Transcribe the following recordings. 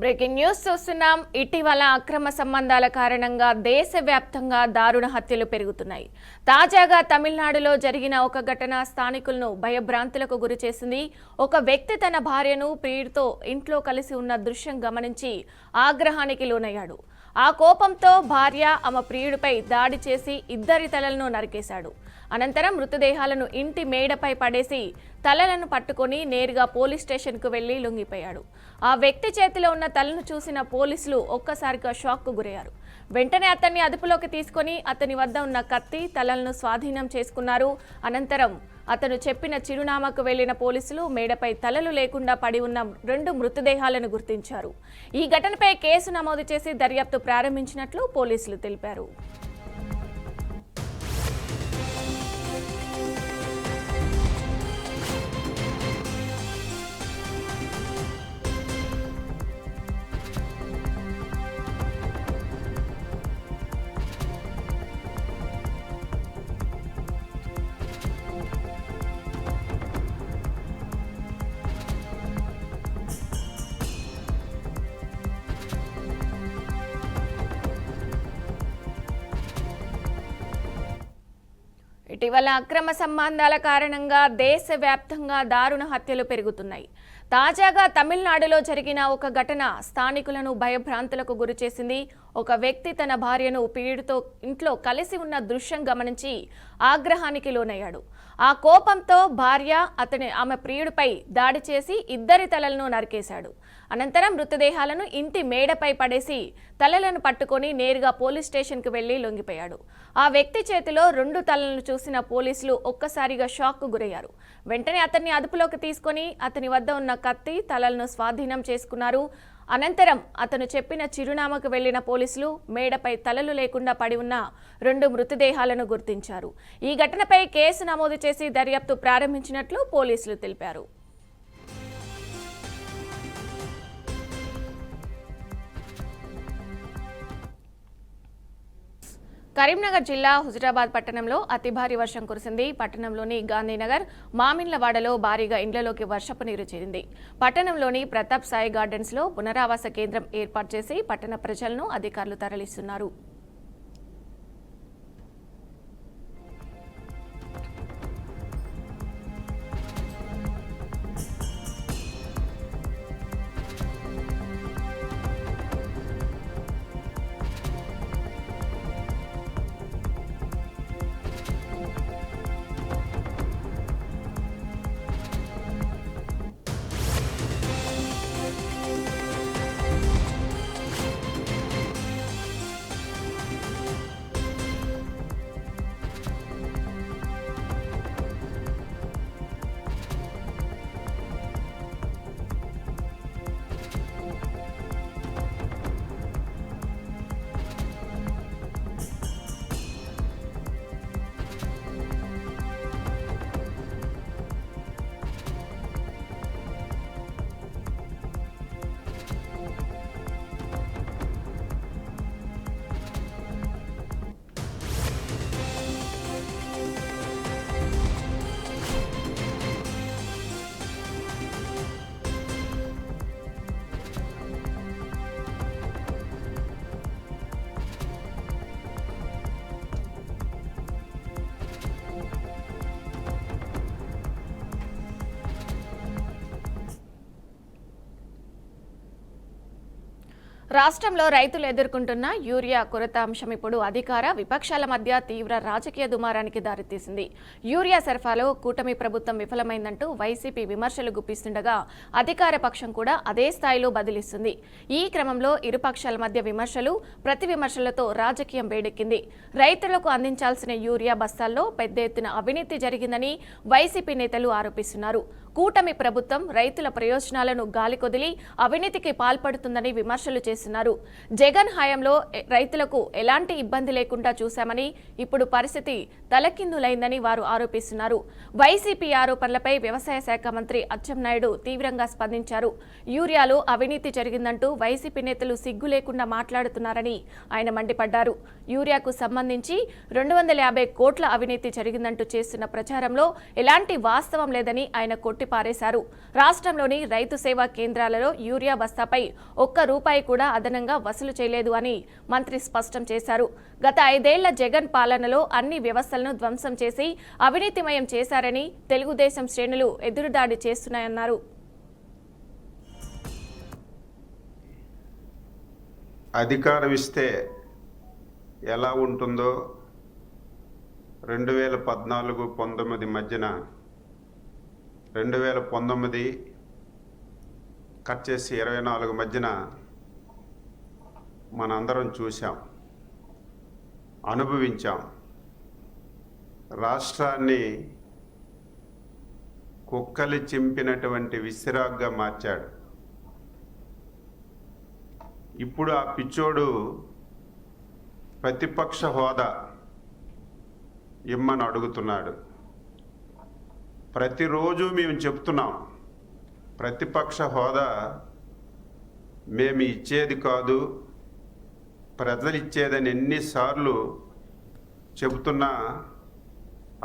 Breaking news చూస్తున్నాం. ఇటీవల అక్రమ సంబంధాల కారణంగా దేశవ్యాప్తంగా దారుణ హత్యలు పెరుగుతున్నాయి. తాజాగా తమిళనాడులో జరిగిన ఒక ఘటన స్థానికులను భయభ్రాంతులకు గురిచేసింది. ఒక వ్యక్తి తన భార్యను ప్రియుడితో ఇంట్లో కలిసి ఉన్న దృశ్యం గమనించి ఆగ్రహానికి లోనయ్యాడు. ఆ కోపంతో భార్య ఆమె ప్రియుడిపై దాడి చేసి ఇద్దరి తలలను నరికేశాడు. అనంతరం మృతదేహాలను ఇంటి మేడపై పడేసి తలలను పట్టుకొని నేరుగా పోలీస్ స్టేషన్కు వెళ్లి లొంగిపోయాడు. ఆ వ్యక్తి చేతిలో ఉన్న తలను చూసిన పోలీసులు ఒక్కసారిగా షాక్కు గురయ్యారు. వెంటనే అతన్ని అదుపులోకి తీసుకొని అతని వద్ద ఉన్న కత్తి, తలలను స్వాధీనం చేసుకున్నారు. అనంతరం అతను చెప్పిన చిరునామాకు వెళ్లిన పోలీసులు మేడపై తలలు లేకుండా పడి ఉన్న 2 మృతదేహాలను గుర్తించారు. ఈ ఘటనపై కేసు నమోదు చేసి దర్యాప్తు ప్రారంభించినట్లు పోలీసులు తెలిపారు. ఇటీవల అక్రమ సంబంధాల కారణంగా దేశవ్యాప్తంగా దారుణ హత్యలు పెరుగుతున్నాయి. తాజాగా తమిళనాడులో జరిగిన ఒక ఘటన స్థానికులను భయభ్రాంతులకు గురిచేసింది. ఒక వ్యక్తి తన భార్యను ప్రియుడితో ఇంట్లో కలిసి ఉన్న దృశ్యం గమనించి ఆగ్రహానికి లోనయ్యాడు. ఆ కోపంతో భార్య ఆమె ప్రియుడిపై దాడి చేసి ఇద్దరి తలలను నరికేశాడు. అనంతరం మృతదేహాలను ఇంటి మేడపై పడేసి తలలను పట్టుకొని నేరుగా పోలీస్ స్టేషన్కు వెళ్లి లొంగిపోయాడు. ఆ వ్యక్తి చేతిలో 2 తలలను చూసిన పోలీసులు ఒక్కసారిగా షాక్కు గురయ్యారు. వెంటనే అతన్ని అదుపులోకి తీసుకొని అతని వద్ద ఉన్న కత్తి, తలలను స్వాధీనం చేసుకున్నారు. అనంతరం అతను చెప్పిన చిరునామాకు వెళ్లిన పోలీసులు మేడపై తలలు లేకుండా పడి ఉన్న 2 మృతదేహాలను గుర్తించారు. ఈ ఘటనపై కేసు నమోదు చేసి దర్యాప్తు ప్రారంభించినట్లు పోలీసులు తెలిపారు. కరీంనగర్ జిల్లా హుజురాబాద్ పట్టణంలో అతి భారీ వర్షం కురిసింది. పట్టణంలోని గాంధీనగర్, మామిన్లవాడలో భారీగా ఇండ్లలోకి వర్షపు నీరు చేరింది. పట్టణంలోని ప్రతాప్ సాయి గార్డెన్స్ లో పునరావాస కేంద్రం ఏర్పాటు చేసి పట్టణ ప్రజలను అధికారులు తరలిస్తున్నారు. రాష్ట్రంలో రైతులు ఎదుర్కొంటున్న యూరియా కొరత అంశం ఇప్పుడు అధికార విపక్షాల మధ్య తీవ్ర రాజకీయ దుమారానికి దారితీసింది. యూరియా సరఫరాలో కూటమి ప్రభుత్వం విఫలమైందంటూ వైసీపీ విమర్శలు గుప్పిస్తుండగా అధికార పక్షం కూడా అదే స్థాయిలో బదిలిస్తుంది. ఈ క్రమంలో ఇరు పక్షాల మధ్య విమర్శలు, ప్రతి విమర్శలతో రాజకీయం వేడెక్కింది. రైతులకు అందించాల్సిన యూరియా బస్తాల్లో పెద్ద ఎత్తున అవినీతి జరిగిందని వైసీపీ నేతలు ఆరోపిస్తున్నారు. కూటమి ప్రభుత్వం రైతుల ప్రయోజనాలను గాలికొదిలి అవినీతికి పాల్పడుతుందని విమర్శలు చేస్తున్నారు. జగన్ హయాంలో రైతులకు ఎలాంటి ఇబ్బంది లేకుండా చూశామని, ఇప్పుడు పరిస్థితి తలకిందులైందని వారు ఆరోపిస్తున్నారు. వైసీపీ ఆరోపణలపై వ్యవసాయ శాఖ మంత్రి అచ్చెన్నాయుడు తీవ్రంగా స్పందించారు. యూరియాలో అవినీతి జరిగిందంటూ వైసీపీ నేతలు సిగ్గు లేకుండా మాట్లాడుతున్నారని ఆయన మండిపడ్డారు. యూరియాకు సంబంధించి 250 కోట్ల అవినీతి జరిగిందంటూ చేస్తున్న ప్రచారంలో ఎలాంటి వాస్తవం లేదని ఆయన కొట్టి కొట్టిపారేశారు. రాష్ట్రంలోని రైతు సేవా కేంద్రాలలో యూరియా బస్తాపై ₹1 కూడా అదనంగా వసూలు చేయలేదు అని మంత్రి స్పష్టం చేశారు. గత 5 ఏళ్ల జగన్ పాలనలో అన్ని వ్యవస్థలను ధ్వంసం చేసి అవినీతిమయం చేశారని తెలుగుదేశం శ్రేణులు ఎదురుదాడి చేస్తున్నాయన్నారు. అధికారం ఇస్తే ఎలా ఉంటుందో 2014-19 మధ్యన 2019 కట్ చేసి 24 మధ్యన మనందరం చూసాం, అనుభవించాం. రాష్ట్రాన్ని కుక్కలు చింపినటువంటి విసిరాగ్గా మార్చాడు. ఇప్పుడు ఆ పిచ్చోడు ప్రతిపక్ష హోదా ఇమ్మని అడుగుతున్నాడు. ప్రతిరోజు మేము చెప్తున్నాం, ప్రతిపక్ష హోదా మేము ఇచ్చేది కాదు, ప్రజలు ఇచ్చేదని ఎన్నిసార్లు చెబుతున్నా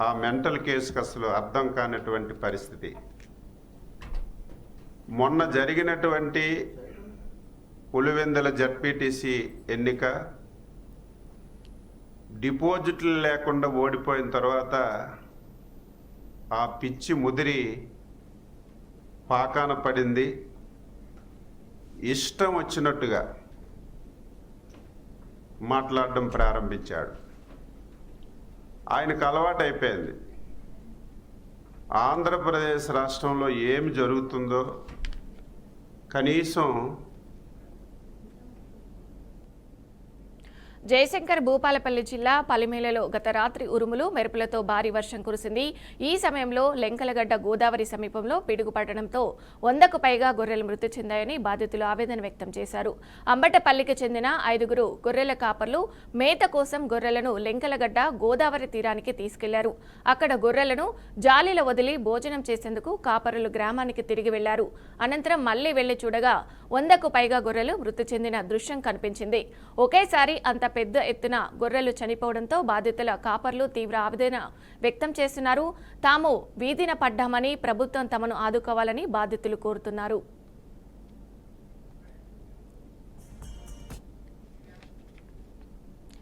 ఆ మెంటల్ కేసుకు అసలు అర్థం కానటువంటి పరిస్థితి. మొన్న జరిగినటువంటి పులివెందుల జడ్పీటీసీ ఎన్నిక డిపాజిట్లు లేకుండా ఓడిపోయిన తర్వాత ఆ పిచ్చి ముదిరి పాకాన పడింది. ఇష్టం వచ్చినట్టుగా మాట్లాడడం ప్రారంభించాడు. ఆయనకు అలవాటు అయిపోయింది. ఆంధ్రప్రదేశ్ రాష్ట్రంలో ఏమి జరుగుతుందో కనీసం జయశంకర్ భూపాలపల్లి జిల్లా పలిమేలలో గత రాత్రి ఉరుములు మెరుపులతో భారీ వర్షం కురిసింది. ఈ సమయంలో లెంకలగడ్డ గోదావరి సమీపంలో పిడుగు పడడంతో 100కు పైగా గొర్రెలు మృతి చెందాయని బాధితులు ఆవేదన వ్యక్తం చేశారు. అంబటపల్లికి చెందిన 5గురు గొర్రెల కాపర్లు మేత కోసం గొర్రెలను లెంకలగడ్డ గోదావరి తీరానికి తీసుకెళ్లారు. అక్కడ గొర్రెలను జాలీలో వదిలి భోజనం చేసేందుకు కాపరులు గ్రామానికి తిరిగి వెళ్లారు. అనంతరం మళ్లీ వెళ్లి చూడగా 100కు పైగా గొర్రెలు మృతి చెందిన దృశ్యం కనిపించింది. ఒకేసారి అంత పెద్ద ఎత్తున గొర్రెలు చనిపోవడంతో బాధితుల కాపర్లు తీవ్ర ఆవేదన వ్యక్తం చేస్తున్నారు. తాము వీధిన పడ్డామని ప్రభుత్వం తమను ఆదుకోవాలని బాధితులు కోరుతున్నారు.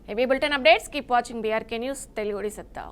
Heavy bulletin updates, keep watching BRK news తెలుగుడి సత్తా.